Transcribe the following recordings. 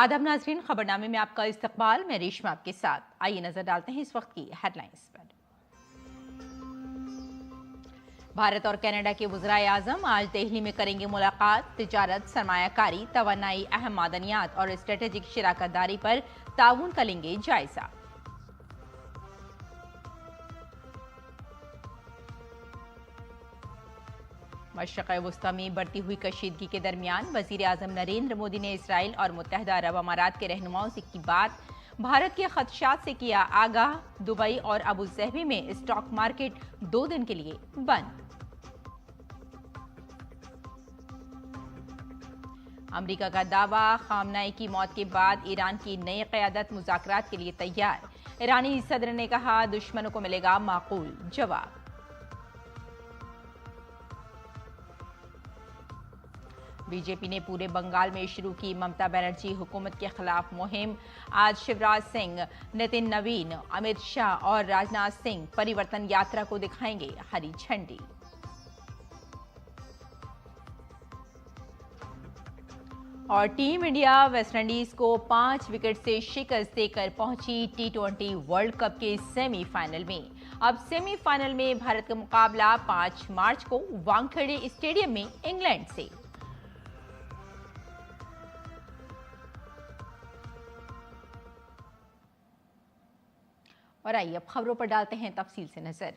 आदाब नाजरीन, खबरनामे में आपका इस्तकबाल। मैं रेशमा आपके साथ। आइए नजर डालते हैं इस वक्त की हेडलाइंस पर। भारत और कनाडा के वज़राए आज़म आज दिल्ली में करेंगे मुलाकात। तिजारत, सरमायाकारी, तवानाई, अहम मादनियात और स्ट्रेटेजिक शराकतदारी पर ताउन का लेंगे जायजा। मशरक़ वुस्ता में बढ़ती हुई कशीदगी के दरमियान वज़ीर आज़म नरेंद्र मोदी ने इसराइल और मुत्तहदा अरब अमारात के रहनुमाओं से की बात। भारत के खदशात से किया आगाह। दुबई और अबू ज़हबी में स्टॉक मार्केट 2 दिन के लिए बंद। अमेरिका का दावा, खामनाई की मौत के बाद ईरान की नई क़यादत मुज़ाकरात के लिए तैयार। ईरानी सदर ने कहा, दुश्मनों को मिलेगा माकूल जवाब। बीजेपी ने पूरे बंगाल में शुरू की ममता बनर्जी हुकूमत के खिलाफ मुहिम। आज शिवराज सिंह, नितिन नवीन, अमित शाह और राजनाथ सिंह परिवर्तन यात्रा को दिखाएंगे हरी झंडी। और टीम इंडिया वेस्टइंडीज को 5 विकेट से शिकस्त देकर पहुंची T20 वर्ल्ड कप के सेमीफाइनल में। अब सेमीफाइनल में भारत का मुकाबला 5 मार्च को वानखेड़े स्टेडियम में इंग्लैंड से। और आइए अब खबरों पर डालते हैं तफसील से नजर।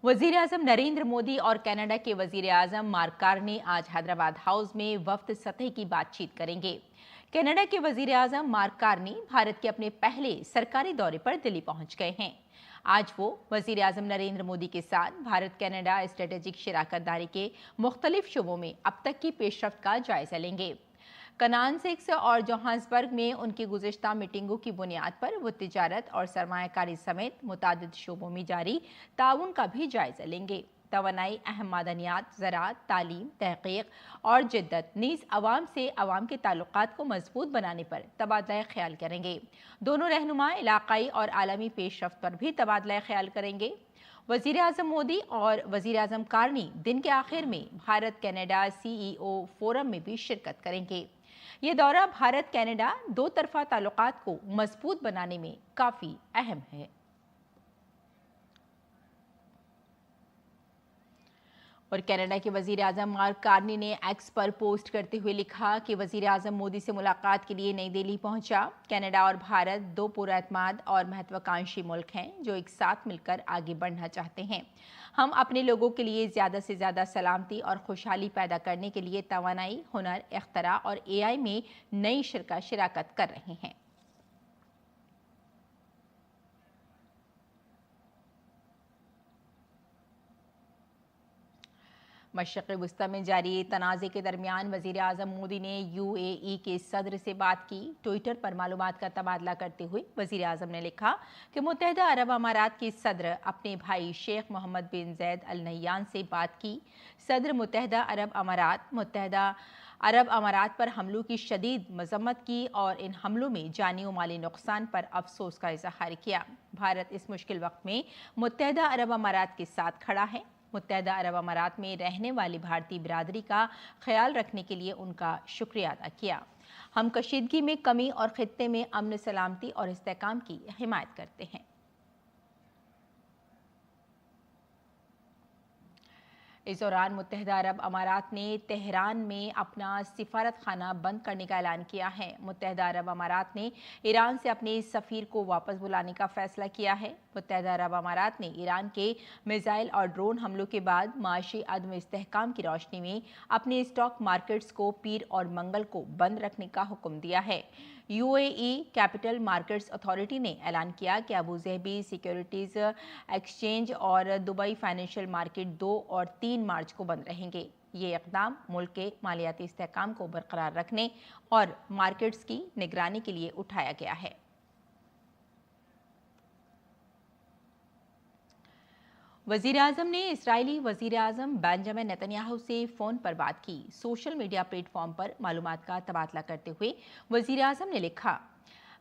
वजीर आजम नरेंद्र मोदी और कनाडा के वजीर आजम मार्क कार्नी आज हैदराबाद हाउस में वफ्द सतह की बातचीत करेंगे। कनाडा के वजीर आजम मार्क कार्नी भारत के अपने पहले सरकारी दौरे पर दिल्ली पहुंच गए हैं। आज वो वजीर आजम नरेंद्र मोदी के साथ भारत कनाडा स्ट्रेटेजिक शराकतदारी के मुख्तलिफ शोबों में अब तक की पेशरफ्त का जायजा लेंगे। कनान 6 और जोहान्सबर्ग में उनकी गुज़िश्ता मीटिंगों की बुनियाद पर वो तिजारत और सरमायाकारी समेत मुतादिद शोबों में जारी ताउन का भी जायजा लेंगे। तवानाई, अहम मादनियात, ज़राअत, तालीम, तहक़ीक़ और जिद्दत नीज़ अवाम से अवाम के ताल्लुकात को मजबूत बनाने पर तबादला ख्याल करेंगे। दोनों रहनुमा इलाक़ाई और आलमी पेशरफ्त पर भी तबादला ख्याल करेंगे। वज़ीर आज़म मोदी और वज़ीर आज़म कार्नी दिन के आखिर में भारत कनाडा CEO फोरम में भी शिरकत करेंगे। ये दौरा भारत कनाडा दो तरफा ताल्लुकात को मजबूत बनाने में काफ़ी अहम है। और कनाडा के वज़ीर आज़म मार्क कार्नी ने एक्स पर पोस्ट करते हुए लिखा कि वज़ीर आज़म मोदी से मुलाकात के लिए नई दिल्ली पहुंचा। कनाडा और भारत 2 पुरएतमाद और महत्वाकांक्षी मुल्क हैं जो एक साथ मिलकर आगे बढ़ना चाहते हैं। हम अपने लोगों के लिए ज़्यादा से ज़्यादा सलामती और खुशहाली पैदा करने के लिए तवानाई, हुनर, इख्तरा और AI में नई शराकत कर रहे हैं। मशरक़ वुस्ता में जारी तनाज़े के दरमियान वज़ीर आज़म मोदी ने UAE के सदर से बात की। ट्विटर पर मालूमात का तबादला करते हुए वज़ीर आज़म ने लिखा कि मुत्तहदा अरब अमारात के सदर अपने भाई शेख मोहम्मद बिन ज़ैद अल नह्यान से बात की। सदर मुत्तहदा अरब अमारात पर हमलों की शदीद मज़म्मत की और इन हमलों में जानी और माली नुकसान पर अफसोस का इज़हार किया। भारत इस मुश्किल वक्त में मुत्तहदा अरब अमारात के साथ खड़ा है। मुत्तहदा अरब अमारात में रहने वाली भारतीय बिरादरी का ख्याल रखने के लिए उनका शुक्रिया अदा किया। हम कशीदगी में कमी और खित्ते में अमन, सलामती और इस्तेहकाम की हिमायत करते हैं। इस दौरान मुत्तहदा अरब अमारात ने तेहरान में अपना सिफारत खाना बंद करने का ऐलान किया है। मुत्तहदा अरब अमारात ने ईरान से अपने सफ़ीर को वापस बुलाने का फैसला किया है। मुत्तहदा अरब अमारात ने ईरान के मिसाइल और ड्रोन हमलों के बाद माशी अदम इस्तेहकाम की रोशनी में अपने स्टॉक मार्केट्स को पीर और मंगल को बंद रखने का हुक्म दिया है। UAE कैपिटल मार्केट्स अथॉरिटी ने ऐलान किया कि अबू ज़हबी सिक्योरिटीज़ एक्सचेंज और दुबई फाइनेंशियल मार्केट 2 और 3 मार्च को बंद रहेंगे। ये इक़दाम मुल्क के मालियाती इस्तेहकाम को बरकरार रखने और मार्केट्स की निगरानी के लिए उठाया गया है। वज़ीर आज़म ने इस्राइली वज़ीर आज़म बेंजामिन नेतन्याहू से फ़ोन पर बात की। सोशल मीडिया प्लेटफॉर्म पर मालूमात का तबादला करते हुए वज़ीर आज़म ने लिखा,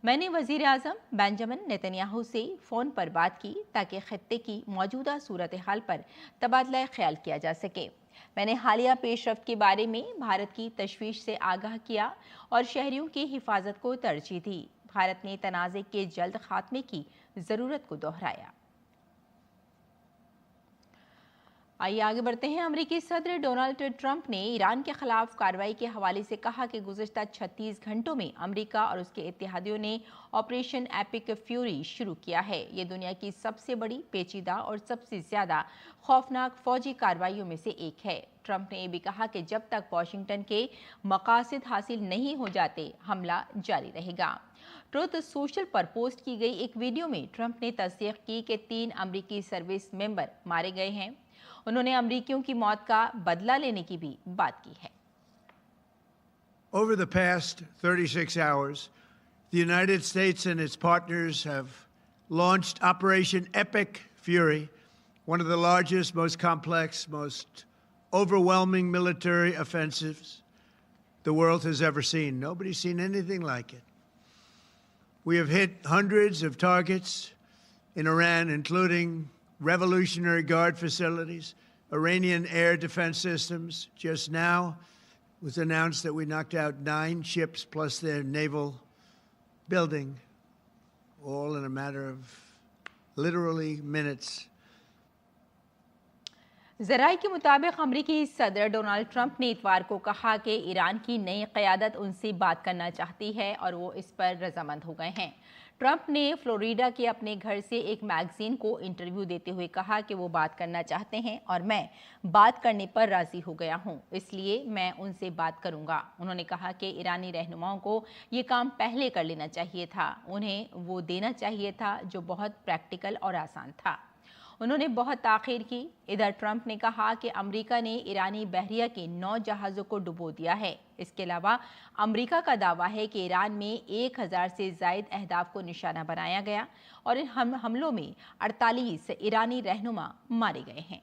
मैंने वज़ीर आज़म बेंजामिन नेतन्याहू से फ़ोन पर बात की ताकि खित्ते की मौजूदा सूरत हाल पर तबादला ख्याल किया जा सके। میں نے حالیہ پیش رفت کے بارے میں بھارت کی تشویش سے آگاہ کیا اور شہریوں کی حفاظت کو ترجیح دی۔ بھارت نے تنازع کے جلد خاتمے کی ضرورت کو دہرایا۔ آئیے آگے بڑھتے ہیں۔ امریکی صدر ڈونلڈ ٹرمپ نے ایران کے خلاف کارروائی کے حوالے سے کہا کہ گزشتہ 36 گھنٹوں میں امریکہ اور اس کے اتحادیوں نے آپریشن ایپک فیوری شروع کیا ہے۔ یہ دنیا کی سب سے بڑی، پیچیدہ اور سب سے زیادہ خوفناک فوجی کارروائیوں میں سے ایک ہے۔ ٹرمپ نے یہ بھی کہا کہ جب تک واشنگٹن کے مقاصد حاصل نہیں ہو جاتے، حملہ جاری رہے گا۔ ٹروتھ سوشل پر پوسٹ کی گئی ایک ویڈیو میں ٹرمپ نے تصدیق کی کہ 3 امریکی سروس ممبر مارے گئے ہیں۔ انہوں نے امریکیوں کی موت کا بدلہ لینے کی بھی بات کی ہے۔ Over the past 36 hours, the United States and its partners have launched Operation Epic Fury, one of the largest, most complex, most overwhelming military offensives the world has ever seen. Nobody's seen anything like it. We have hit hundreds of targets in Iran, including Revolutionary Guard facilities, Iranian air defense systems. Just now it was announced that we knocked out 9 ships plus their naval building, all in a matter of literally minutes. ذرائع کے مطابق امریکی صدر Donald Trump نے اتوار کو کہا کہ ایران کی نئی قیادت ان سے بات کرنا چاہتی ہے اور وہ اس پر رضامند ہو گئے ہیں۔ ٹرمپ نے فلوریڈا کے اپنے گھر سے ایک میگزین کو انٹرویو دیتے ہوئے کہا کہ وہ بات کرنا چاہتے ہیں اور میں بات کرنے پر راضی ہو گیا ہوں، اس لیے میں ان سے بات کروں گا۔ انہوں نے کہا کہ ایرانی رہنماؤں کو یہ کام پہلے کر لینا چاہیے تھا، انہیں وہ دینا چاہیے تھا جو بہت پریکٹیکل اور آسان تھا۔ انہوں نے بہت تاخیر کی۔ ادھر ٹرمپ نے کہا کہ امریکہ نے ایرانی بحریہ کے 9 جہازوں کو ڈبو دیا ہے۔ اس کے علاوہ امریکہ کا دعویٰ ہے کہ ایران میں 1000 سے زائد اہداف کو نشانہ بنایا گیا اور ان حملوں میں 48 ایرانی رہنما مارے گئے ہیں۔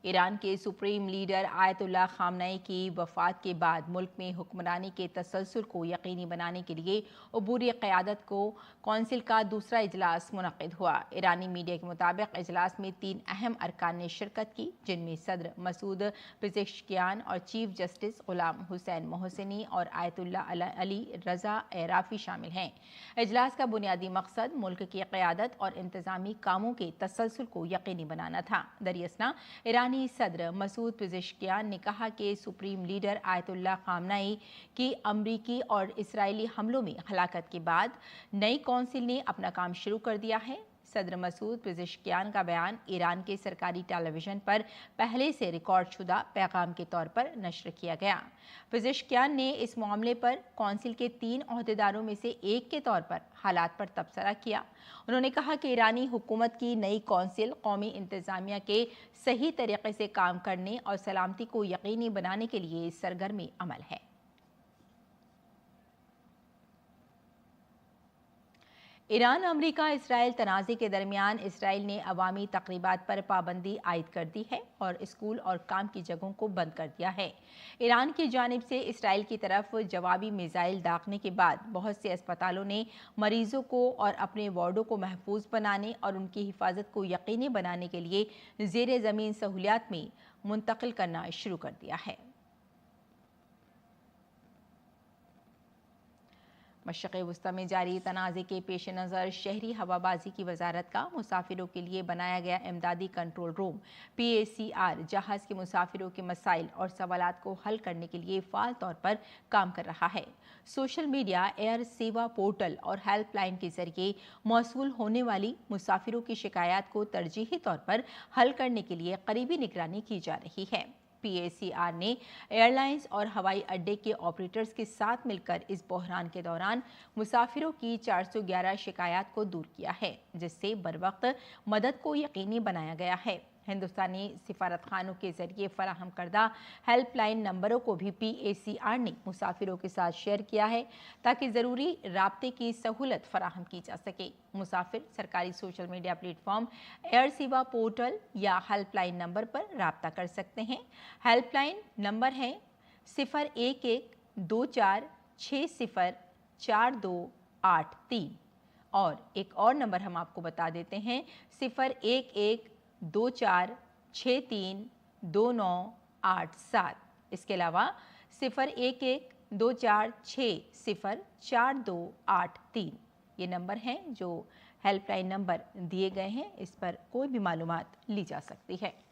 ایران کے سپریم لیڈر آیت اللہ خامنئی کی وفات کے بعد ملک میں حکمرانی کے تسلسل کو یقینی بنانے کے لیے عبوری قیادت کو کونسل کا دوسرا اجلاس منعقد ہوا۔ ایرانی میڈیا کے مطابق اجلاس میں 3 اہم ارکان نے شرکت کی، جن میں صدر مسعود پزشکیان اور چیف جسٹس غلام حسین محسنی اور آیت اللہ علی رضا اعرافی شامل ہیں۔ اجلاس کا بنیادی مقصد ملک کی قیادت اور انتظامی کاموں کے تسلسل کو یقینی بنانا تھا۔ دراصل ایرانی صدر مسعود پزشکیان نے کہا کہ سپریم لیڈر آیت اللہ خامنئی کی امریکی اور اسرائیلی حملوں میں ہلاکت کے بعد نئی کونسل نے اپنا کام شروع کر دیا ہے۔ صدر مسعود پزشکیان کا بیان ایران کے سرکاری ٹیلی ویژن پر پہلے سے ریکارڈ شدہ پیغام کے طور پر نشر کیا گیا۔ پزشکیان نے اس معاملے پر کونسل کے 3 عہدیداروں میں سے ایک کے طور پر حالات پر تبصرہ کیا۔ انہوں نے کہا کہ ایرانی حکومت کی نئی کونسل قومی انتظامیہ کے صحیح طریقے سے کام کرنے اور سلامتی کو یقینی بنانے کے لیے سرگرم عمل ہے۔ ایران امریکہ اسرائیل تنازع کے درمیان اسرائیل نے عوامی تقریبات پر پابندی عائد کر دی ہے اور اسکول اور کام کی جگہوں کو بند کر دیا ہے۔ ایران کی جانب سے اسرائیل کی طرف جوابی میزائل داغنے کے بعد بہت سے اسپتالوں نے مریضوں کو اور اپنے وارڈوں کو محفوظ بنانے اور ان کی حفاظت کو یقینی بنانے کے لیے زیر زمین سہولیات میں منتقل کرنا شروع کر دیا ہے۔ مشرق وسطی میں جاری تنازع کے پیش نظر شہری ہوابازی کی وزارت کا مسافروں کے لیے بنایا گیا امدادی کنٹرول روم PACR جہاز کے مسافروں کے مسائل اور سوالات کو حل کرنے کے لیے فعال طور پر کام کر رہا ہے۔ Social media, year Sewa portal اور ہیلپ لائن کے ذریعے موصول ہونے والی مسافروں کی شکایات کو ترجیحی طور پر حل کرنے کے لیے قریبی نگرانی کی جا رہی ہے۔ PACR نے ایئر لائنز اور ہوائی اڈے کے آپریٹرز کے ساتھ مل کر اس بحران کے دوران مسافروں کی 411 شکایات کو دور کیا ہے، جس سے بروقت مدد کو یقینی بنایا گیا ہے۔ ہندوستانی سفارت خانوں کے ذریعے فراہم کردہ ہیلپ لائن نمبروں کو بھی PACR نے مسافروں کے ساتھ شیئر کیا ہے تاکہ ضروری رابطے کی سہولت فراہم کی جا سکے۔ مسافر سرکاری social media platform Air Sewa portal یا ہیلپ لائن نمبر پر رابطہ کر سکتے ہیں۔ ہیلپ لائن نمبر ہے 0112460423 और एक और नंबर हम आपको बता देते हैं 0112463298 इसके अलावा 011246044283 ये नंबर हैं जो हेल्पलाइन नंबर दिए गए हैं, इस पर कोई भी मालूमात ली जा सकती है।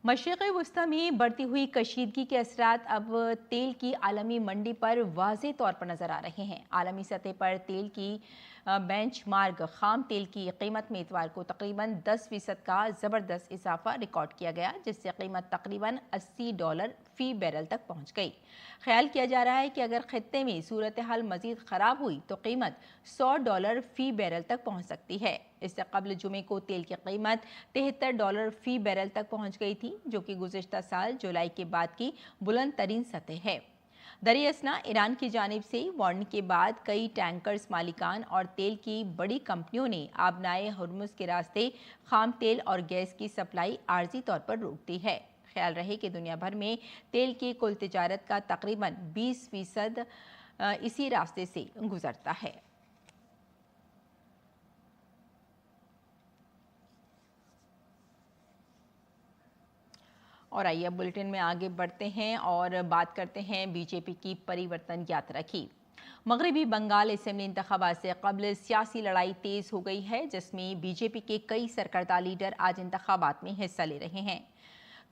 मशरिक़ वस्ती में बढ़ती हुई कशीदगी के असरात अब तेल की आलमी मंडी पर वाज़ेह तौर पर नज़र आ रहे हैं। आलमी सतह पर तेल की बेंचमार्क खाम तेल की कीमत में इतवार को तकरीबन 10% का ज़बरदस्त इजाफा रिकॉर्ड किया गया, जिससे कीमत तकरीबन $80 फ़ी बैरल तक पहुंच गई। ख्याल किया जा रहा है कि अगर खित्ते में सूरत हाल मज़ीद ख़राब हुई तो कीमत $100 फ़ी बैरल तक पहुंच सकती है। इससे कबल जुमे को तेल की कीमत $73 फ़ी बैरल तक पहुंच गई थी, जो कि गुज़िश्ता साल जुलाई के बाद की बुलंद तरीन सतह है। दरियासना ईरान की जानिब से वार्निंग के बाद कई टैंकर्स मालिकान और तेल की बड़ी कंपनियों ने आबनाए हुर्मुज़ के रास्ते खाम तेल और गैस की सप्लाई आर्जी तौर पर रोक दी है। ख्याल रहे कि दुनिया भर में तेल की कुल तिजारत का तकरीबन 20% इसी रास्ते से गुजरता है। और आइए अब बुलेटिन में आगे बढ़ते हैं और बात करते हैं बीजेपी की परिवर्तन यात्रा की। मगरबी बंगाल असेंबली इंतखाबात से कबल सियासी लड़ाई तेज हो गई है, जिसमें बीजेपी के कई सरकर्दा लीडर आज इंतखाबात में हिस्सा ले रहे हैं।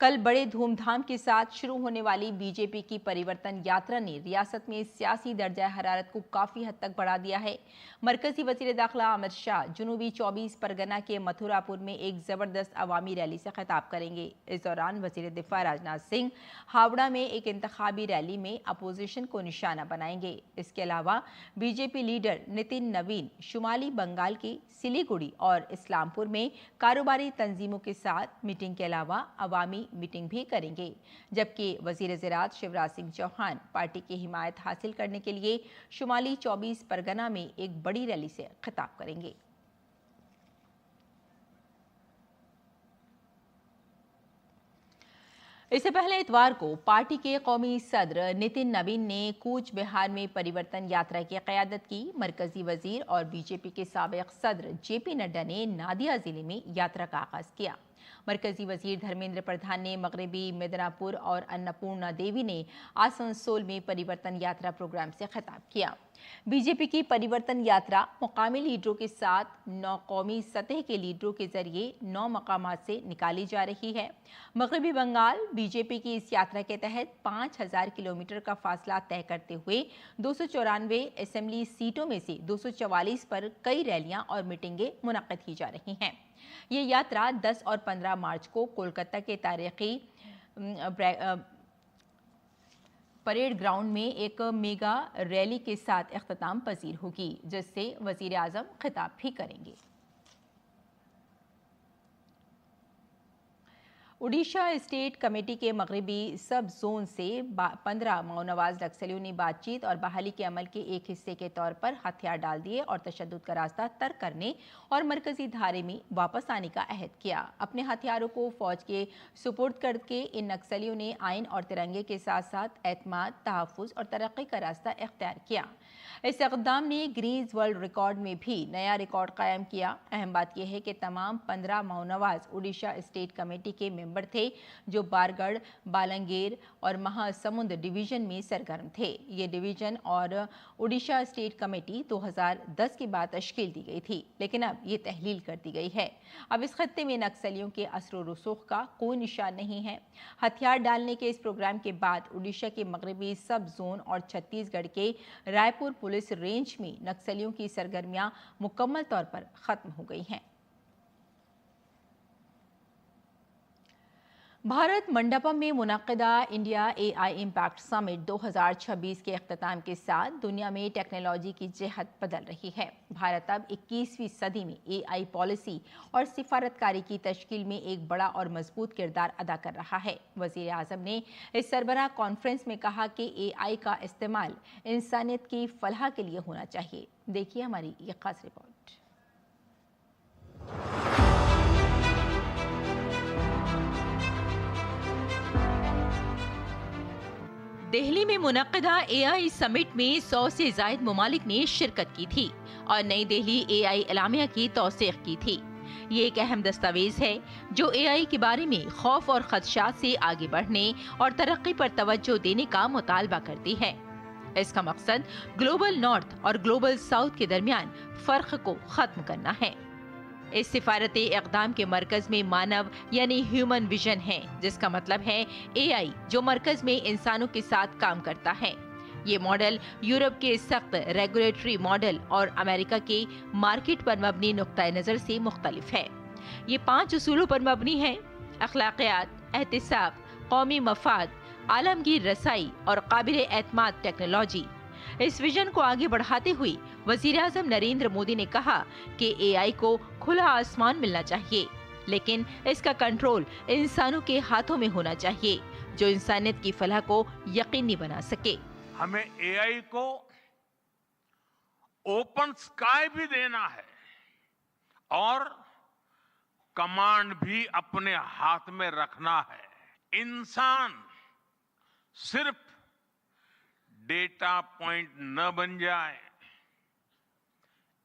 कल बड़े धूमधाम के साथ शुरू होने वाली बीजेपी की परिवर्तन यात्रा ने रियासत में सियासी दर्जा हरारत को काफ़ी हद तक बढ़ा दिया है। मरकजी वज़ीर दाखिला अमित शाह जनूबी 24 परगना के मथुरापुर में एक ज़बरदस्त अवामी रैली से खिताब करेंगे। इस दौरान वज़ीर दिफा राजनाथ सिंह हावड़ा में एक इंतखाबी रैली में अपोजिशन को निशाना बनाएंगे। इसके अलावा बीजेपी लीडर नितिन नवीन शुमाली बंगाल के सिलीगुड़ी और इस्लामपुर में कारोबारी तंजीमों के साथ मीटिंग के अलावा अवामी मीटिंग भी करेंगे, जबकि वजीर ज़राअत शिवराज सिंह चौहान पार्टी की हिमायत हासिल करने के लिए शुमाली 24 परगना में एक बड़ी रैली से खिताब करेंगे। इससे पहले इतवार को पार्टी के कौमी सदर नितिन नवीन ने कूच बिहार में परिवर्तन यात्रा की क़यादत की। मरकजी वजीर और बीजेपी के साबिक़ सदर जेपी नड्डा ने नादिया जिले में यात्रा का आगाज किया। मरकजी वजीर धर्मेंद्र प्रधान ने मगरबी मिदनापुर और अन्नपूर्णा देवी ने आसनसोल में परिवर्तन यात्रा प्रोग्राम से खिताब किया। बीजेपी की परिवर्तन यात्रा मुकामी लीडरों के साथ 9 कौमी सतह के लीडरों के जरिए 9 मकामात से निकाली जा रही है। मगरबी बंगाल बीजेपी की इस यात्रा के तहत 5000 किलोमीटर का फासला तय करते हुए 294 असेंबली सीटों में से 244 पर कई रैलियां और मीटिंगें मुनक्किद की जा रही हैं। ये यात्रा 10 और 15 मार्च को कोलकाता के तारीखी परेड ग्राउंड में एक मेगा रैली के साथ इख्तिताम पजीर होगी, जिससे वजीर आजम खिताब भी करेंगे। ओडिशा स्टेट कमेटी के मगरबी सब जोन से 15 माओनवाज नक्सलियों ने बातचीत और बहाली के अमल के एक हिस्से के तौर पर हथियार डाल दिए और तशद्दुद का रास्ता तर्क करने और मरकजी धारे में वापस आने का अहद किया। अपने हथियारों को फौज के सुपुर्द करके इन नक्सलियों ने आइन और तिरंगे के साथ साथ एतमाद, तहफ़्फ़ुज़ और तरक्की का रास्ता इख्तियार किया। इस इक़दाम ने ग्रीन्स वर्ल्ड रिकॉर्ड में भी नया रिकॉर्ड कायम किया। अहम बात यह है कि तमाम 15 माओनवाज ओडिशा स्टेट कमेटी के मेंबर थे, जो बारगढ़, बालंगीर और महासमुंद डिवीजन में सरगर्म थे। ये डिवीजन और ओडिशा स्टेट कमेटी 2010 के बाद तश्कील दी गई थी, लेकिन अब ये तहलील कर दी गई है। अब इस खत्ते में नक्सलियों के असर व रसूख का कोई निशान नहीं है। हथियार डालने के इस प्रोग्राम के बाद ओडिशा के मगरबी सब जोन और छत्तीसगढ़ के रायपुर पुलिस रेंज में नक्सलियों की सरगर्मियां मुकम्मल तौर पर खत्म हो गई हैं। भारत मंडपम में मुनक्किदा इंडिया AI इम्पैक्ट समिट 2026 के अख्ताम के साथ दुनिया में टेक्नोलॉजी की जहत बदल रही है। भारत अब 21वीं सदी में AI पॉलिसी और सिफारतकारी की तश्कील में एक बड़ा और मजबूत किरदार अदा कर रहा है। वज़ीर आज़म ने इस सरबराह कॉन्फ्रेंस में कहा कि AI का इस्तेमाल इंसानियत की फलाह के लिए होना चाहिए। देखिए हमारी ये खास रिपोर्ट। दिल्ली में मुनक्किदा एआई समिट में 100 से जायद ममालिक ने शिरकत की थी और नई दिल्ली एआई एलामिया की तौसीक की थी। ये एक अहम दस्तावेज है जो एआई के बारे में खौफ और खदशात से आगे बढ़ने और तरक्की पर तवज्जो देने का मुतालबा करती है। इसका मकसद ग्लोबल नॉर्थ और ग्लोबल साउथ के दरमियान फर्क को खत्म करना है। इस सिफारती इक़दाम के मरकज में मानव यानी ह्यूमन विजन है, जिसका मतलब है एआई जो मरकज में इंसानों के साथ काम करता है। ये मॉडल यूरोप के सख्त रेगुलेटरी मॉडल और अमेरिका के मार्केट पर मबनी नुक्ता नजर से मुख्तलिफ है। ये 5 उसूलों पर मबनी है: अखलाकियात, एहतिसाब, कौमी मफाद, आलमगीर रसाई और काबिल एतमाद टेक्नोलॉजी। इस विजन को आगे बढ़ाते हुए वजीर आजम नरेंद्र मोदी ने कहा कि एआई को खुला आसमान मिलना चाहिए, लेकिन इसका कंट्रोल इंसानों के हाथों में होना चाहिए जो इंसानियत की फलाह को यकीनी बना सके। हमें एआई को ओपन स्काई भी देना है और कमांड भी अपने हाथ में रखना है। इंसान सिर्फ डेटा पॉइंट न बन जाए,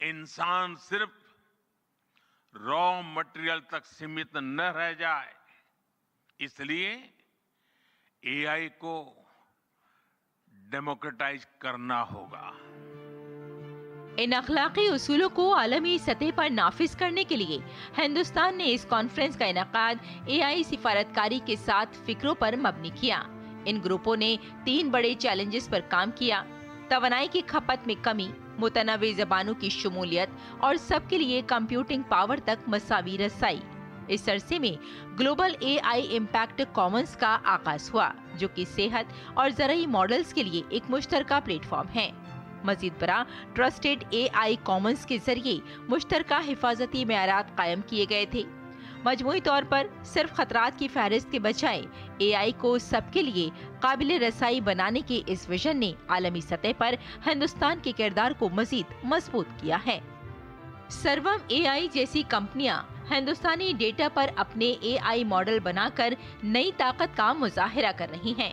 इंसान सिर्फ रॉ मटेरियल तक सीमित न रह जाए। इसलिए एआई को डेमोक्रेटाइज करना होगा। इन अखलाकी उसूलों को आलमी सतह पर नाफिज करने के लिए हिंदुस्तान ने इस कॉन्फ्रेंस का इनेकाद एआई सिफारतकारी के 7 फिक्रों पर मबनी किया। इन ग्रुपों ने 3 बड़े चैलेंजेस पर काम किया: तवानाई की खपत में कमी, मुतनवी ज़बानों की शमूलियत और सबके लिए कंप्यूटिंग पावर तक मसावी रसाई। इस अरसे में ग्लोबल एआई इम्पैक्ट कॉमन्स का आगाज हुआ, जो कि सेहत और ज़राई मॉडल्स के लिए एक मुश्तरका प्लेटफॉर्म है। मजीद बरा ट्रस्टेड एआई कॉमन्स के जरिए मुश्तरका हिफाजती मेयारात कायम किए गए थे। मजमूई तौर पर सिर्फ खतरात की फहरिस्त के बजाय एआई को सबके लिए काबिल रसाई बनाने के इस विजन ने आलमी सतह पर हिंदुस्तान के किरदार को मजीद मजबूत किया है। सर्वम एआई जैसी कंपनियां हिंदुस्तानी डेटा पर अपने एआई मॉडल बनाकर नई ताकत का मुजाहिरा कर रही हैं।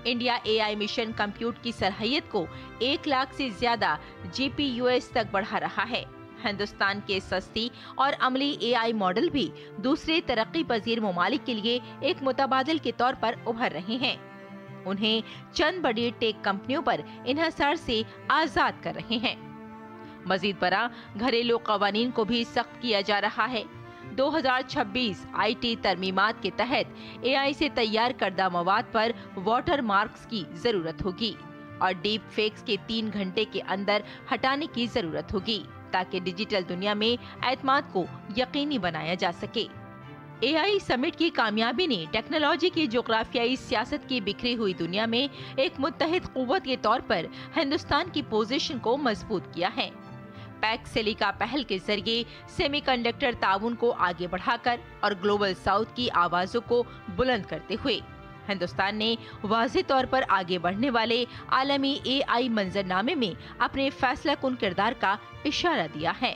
इंडिया एआई मिशन कंप्यूट की सलाहियत को 1 लाख से ज्यादा जीपीयूएस तक बढ़ा रहा है। हिंदुस्तान के सस्ती और अमली एआई मॉडल भी दूसरे तरक्की पजीर ममालिक के लिए एक मुतबादिल के तौर पर उभर रहे हैं। उन्हें चंद बड़ी टेक कंपनियों पर इन्हिसार से आजाद कर रहे हैं। मजीद बरा घरेलू कवानीन को भी सख्त किया जा रहा है। 2026 आईटी तरमीमात के तहत एआई से तैयार करदा मवाद पर वाटर मार्क्स की जरूरत होगी और डीप फेक्स के 3 घंटे के अंदर हटाने की जरूरत होगी, ताकि डिजिटल दुनिया में एतमाद को यकीनी बनाया जा सके। एआई समिट की कामयाबी ने टेक्नोलॉजी की जोग्राफियाई सियासत की बिखरी हुई दुनिया में एक मुत्तहिद कुव्वत के तौर पर हिंदुस्तान की पोजीशन को मजबूत किया है। पैक सिलिका पहल के जरिए सेमीकंडक्टर ताउन को आगे बढ़ाकर और ग्लोबल साउथ की आवाजों को बुलंद करते हुए हिंदुस्तान ने वाज़ेह तौर पर आगे बढ़ने वाले आलमी एआई मंजरनामे में अपने फैसला कुन किरदार का इशारा दिया है।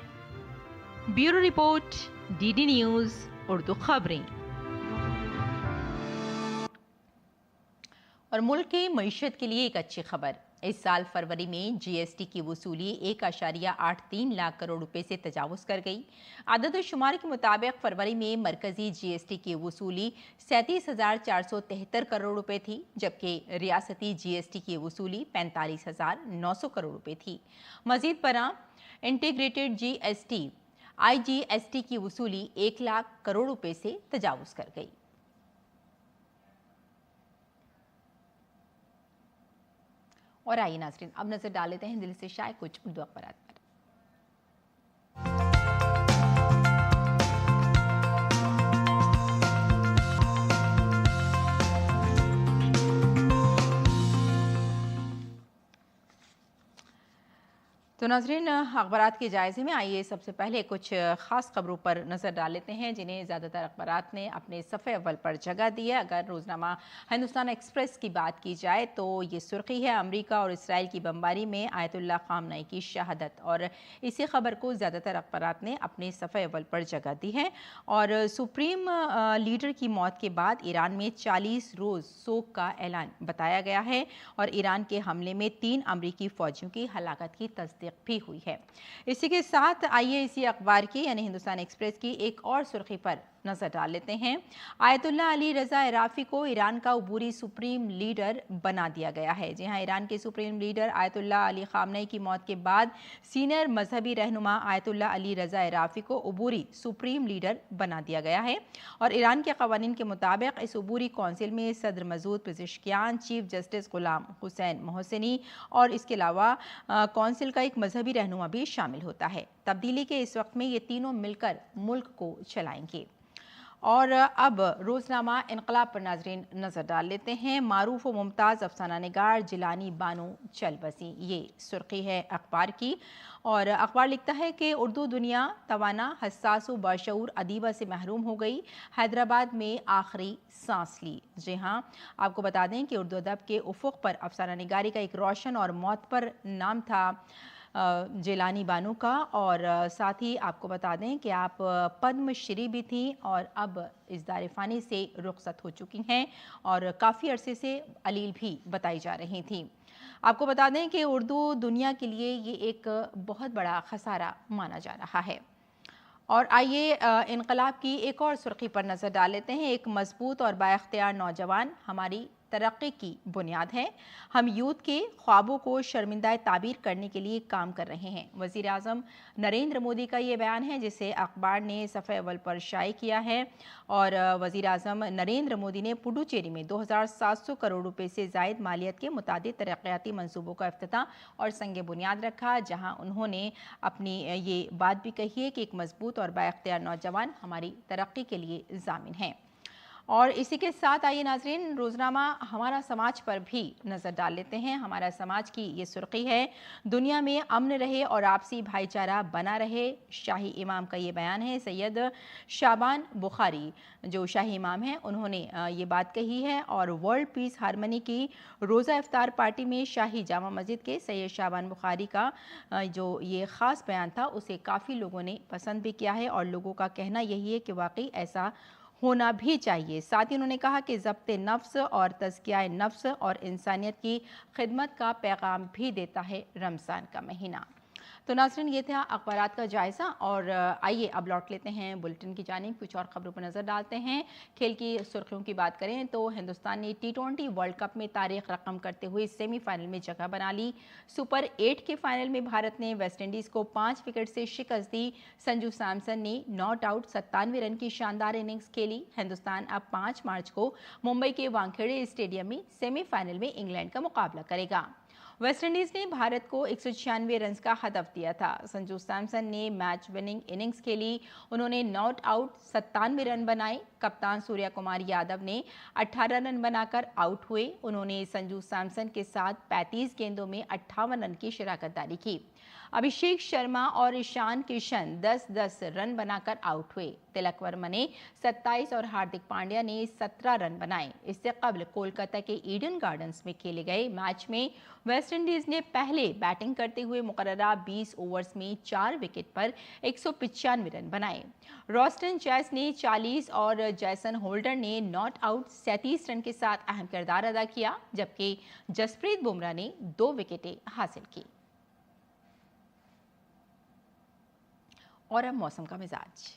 Bureau report, DD news Urdu खबरें। और मुल्क की मईशत के लिए एक अच्छी खबर। इस साल फरवरी में जीएसटी की वसूली 1.83 लाख करोड़ रुपए से तजावुज़ कर गई। आदद शुमार के मुताबिक फरवरी में मरकजी जीएसटी की वसूली 37,473 करोड़ रुपए थी, जबकि रियासती जीएसटी की वसूली 45,900 करोड़ रुपए थी। मजीद बरा इंटीग्रेटेड जीएसटी आईजीएसटी की वसूली 1 लाख करोड़ रुपए से तजावुज़ कर गई। और आइए नाज़रीन, अब नजर डाल लेते हैं दिल्ली से शाये कुछ उर्दू अखबारात पर। तो नाज़रीन, अखबारात के जायज़े में आइए सबसे पहले कुछ ख़ास खबरों पर नज़र डाल लेते हैं जिन्हें ज़्यादातर अखबारात ने अपने सफ़े अव्वल पर जगह दी है। अगर रोज़नामा हिंदुस्तान एक्सप्रेस की बात की जाए तो ये सुर्खी है, अमेरिका और इसराइल की बमबारी में आयतुल्लाह ख़ामनई की शहादत, और इसी खबर को ज़्यादातर अखबारात ने अपने सफ़े अव्वल पर जगह दी है। और सुप्रीम लीडर की मौत के बाद ईरान में 40 रोज़ सोग का ऐलान बताया गया है, और ईरान के हमले में 3 अमरीकी फ़ौजियों की हलाकत की तस्दीक भी हुई है। इसी के साथ आइए इसी अखबार की यानी हिंदुस्तान एक्सप्रेस की एक और सुर्खी पर नजर डाल लेते हैं। आयतुल्लाह अली रज़ा इराफ़ी को ईरान का उबूरी सुप्रीम लीडर बना दिया गया है। जी हां, ईरान के सुप्रीम लीडर आयतुल्लाह अली ख़ामनई की मौत के बाद सीनियर मजहबी रहनुमा आयतुल्लाह अली रज़ा इराफ़ी को उबूरी सुप्रीम लीडर बना दिया गया है, और ईरान के कवानीन के मुताबिक इस उबूरी कौंसिल में सदर Masood Pezeshkian, chief justice Ghulam Hussain मोहसिनी और इसके अलावा कौंसिल का एक मजहबी रहनुमा भी शामिल होता है। तब्दीली के इस वक्त में ये तीनों मिलकर मुल्क को चलाएंगे। और अब रोज़नामा इनकलाब पर नाजरीन नज़र डाल लेते हैं। मारूफ व मुमताज़ अफसाना निगार जिलानी बानो चल बसी, ये सुर्खी है अखबार की। और अखबार लिखता है कि उर्दू दुनिया तवाना, हसास व बाशऊर अदीबा से महरूम हो गई, हैदराबाद में आखिरी सांस ली। जी हाँ, आपको बता दें कि उर्दू अदब के उफ़ुक़ पर अफसाना निगारी का एक रोशन और मौत पर नाम था जिलानी बानो का, और साथ ही आपको बता दें कि आप पद्मश्री भी थी और अब इस दारिफ़ानी से रुखसत हो चुकी हैं, और काफ़ी अरसे से अलील भी बताई जा रही थी। आपको बता दें कि उर्दू दुनिया के लिए ये एक बहुत बड़ा खसारा माना जा रहा है। और आइए इनकलाब की एक और सुर्खी पर नज़र डाल लेते हैं। एक मजबूत और बाइख्तियार नौजवान हमारी तरक्की की बुनियाद है। हम यूथ के ख्वाबों को शर्मिंदा ताबीर करने के लिए काम कर रहे हैं। वज़ीर आज़म नरेंद्र मोदी का ये बयान है जिसे अखबार ने सफ़े अव्वल पर शाये किया है। और वज़ीर आज़म नरेंद्र मोदी ने पुडुचेरी में 2700 करोड़ रुपए से ज़ायद मालियत के मुतादिद तरक्याती मंसूबों का इफ्तिताह और संग बुनियाद रखा, जहां उन्होंने अपनी ये बात भी कही है कि एक मजबूत और बाइख्तियार नौजवान हमारी तरक्की के लिए ज़ामिन है। और इसी के साथ आइए नाजरीन रोज़नामा हमारा समाज पर भी नज़र डाल लेते हैं। हमारा समाज की ये सुर्खी है, दुनिया में अमन रहे और आपसी भाईचारा बना रहे, शाही इमाम का ये बयान है। सैयद शाबान बुखारी जो शाही इमाम हैं उन्होंने ये बात कही है। और वर्ल्ड पीस हारमनी की रोज़ा इफ्तार पार्टी में शाही जामा मस्जिद के सैयद शाबान बुखारी का जो ये ख़ास बयान था उसे काफ़ी लोगों ने पसंद भी किया है, और लोगों का कहना यही है कि वाकई ऐसा होना भी चाहिए। साथ ही उन्होंने कहा कि ज़ब्त नफ्स और तज़किया नफ्स और इंसानियत की खिदमत का पैगाम भी देता है रमज़ान का महीना। तो नाज़रीन, ये था अखबारात का जायज़ा, और आइए अब लौट लेते हैं बुलेटिन की जानिब। कुछ और खबरों पर नज़र डालते हैं। खेल की सुर्खियों की बात करें तो हिंदुस्तान ने T20 वर्ल्ड कप में तारीख रकम करते हुए सेमीफाइनल में जगह बना ली। सुपर 8 के फाइनल में भारत ने वेस्टइंडीज़ को 5 विकेट से शिकस्त दी। संजू सैमसन ने नॉट आउट 97 रन की शानदार इनिंग्स खेली। हिंदुस्तान अब 5 मार्च को मुंबई के वानखेड़े स्टेडियम में सेमीफाइनल में इंग्लैंड का मुकाबला करेगा। वेस्टइंडीज़ ने भारत को 196 रन का हदफ दिया था। संजू सैमसन ने मैच विनिंग इनिंग्स खेली। उन्होंने नॉट आउट 97 रन बनाए। कप्तान सूर्या कुमार यादव ने 18 रन बनाकर आउट हुए। उन्होंने संजू सैमसन के साथ 35 गेंदों में 58 रन की शराकतदारी की। अभिषेक शर्मा और ईशान किशन 10-10 रन बनाकर आउट हुए। तिलक वर्मा ने 27 और हार्दिक पांड्या ने 17 रन बनाए। इससे कबल कोलकाता के ईडन गार्डन्स में खेले गए मैच में वेस्टइंडीज़ ने पहले बैटिंग करते हुए मुकर्ररा 20 ओवर्स में 4 विकेट पर 195 रन बनाए। रॉस्टन चैस ने 40 और जैसन होल्डर ने नॉट आउट 37 रन के साथ अहम किरदार अदा किया, जबकि जसप्रीत बुमराह ने 2 विकेटें हासिल की। और अब मौसम का मिजाज।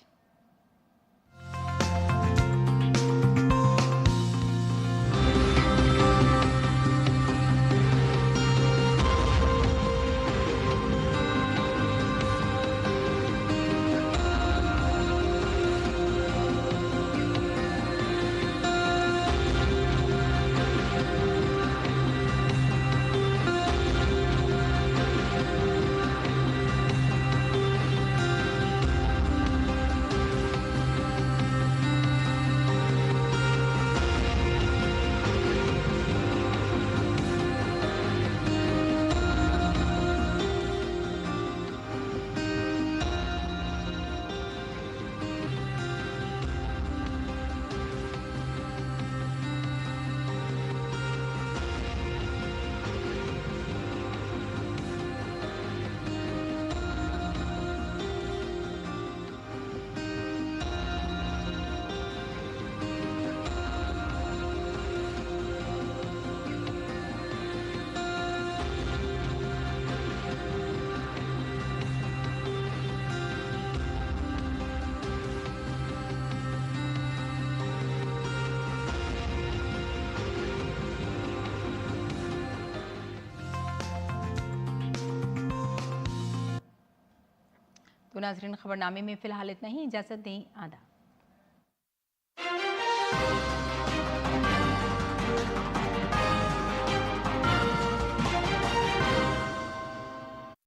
तो नाजरीन खबरनामे में फिलहाल इतना ही, इजाजत दें, आदाब।